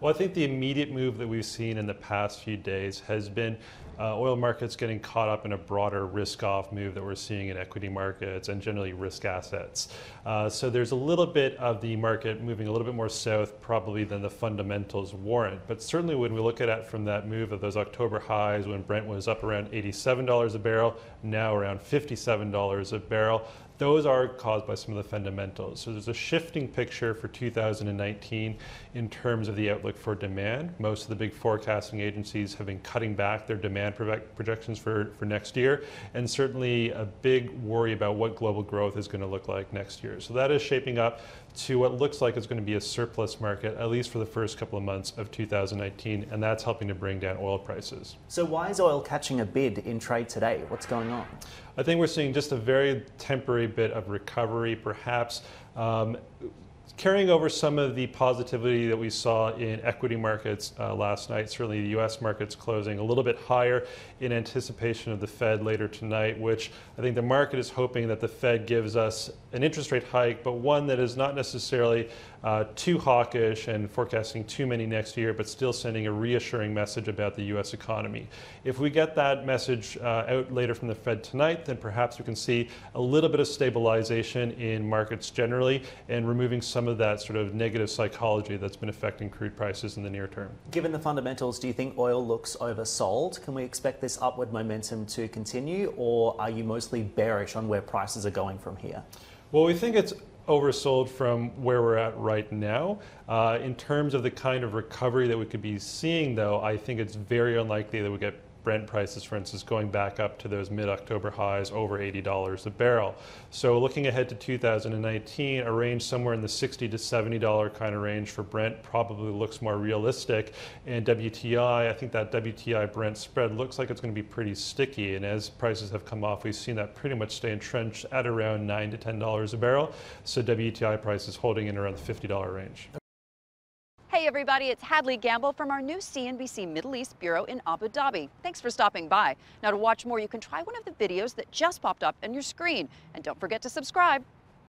Well, I think the immediate move that we've seen in the past few days has been oil markets getting caught up in a broader risk-off move that we're seeing in equity markets and generally risk assets. So there's a little bit of the market moving a little bit more south probably than the fundamentals warrant. But certainly when we look at it from that move of those October highs when Brent was up around $87 a barrel, now around $57 a barrel, those are caused by some of the fundamentals. So there's a shifting picture for 2019 in terms of the outlook for demand. Most of the big forecasting agencies have been cutting back their demand projections for next year, and certainly a big worry about what global growth is going to look like next year. So that is shaping up to what looks like it's going to be a surplus market, at least for the first couple of months of 2019, and that's helping to bring down oil prices. So why is oil catching a bid in trade today? What's going on? I think we're seeing just a very temporary bit of recovery, perhaps carrying over some of the positivity that we saw in equity markets last night. Certainly the US markets closing a little bit higher in anticipation of the Fed later tonight, which I think the market is hoping that the Fed gives us an interest rate hike, but one that is not necessarily too hawkish and forecasting too many next year, but still sending a reassuring message about the US economy. If we get that message out later from the Fed tonight, then perhaps we can see a little bit of stabilization in markets generally and removing some of that sort of negative psychology that's been affecting crude prices in the near term. Given the fundamentals, do you think oil looks oversold? Can we expect this upward momentum to continue, or are you mostly bearish on where prices are going from here? Well, we think it's oversold from where we're at right now. In terms of the kind of recovery that we could be seeing, though, I think it's very unlikely that we get Brent prices, for instance, going back up to those mid-October highs over $80 a barrel. So looking ahead to 2019, a range somewhere in the $60 to $70 kind of range for Brent probably looks more realistic. And WTI, I think that WTI Brent spread looks like it's going to be pretty sticky. And as prices have come off, we've seen that pretty much stay entrenched at around $9 to $10 a barrel. So WTI prices holding in around the $50 range. Hey everybody, it's Hadley Gamble from our new CNBC Middle East Bureau in Abu Dhabi. Thanks for stopping by. Now to watch more, you can try one of the videos that just popped up on your screen. And don't forget to subscribe.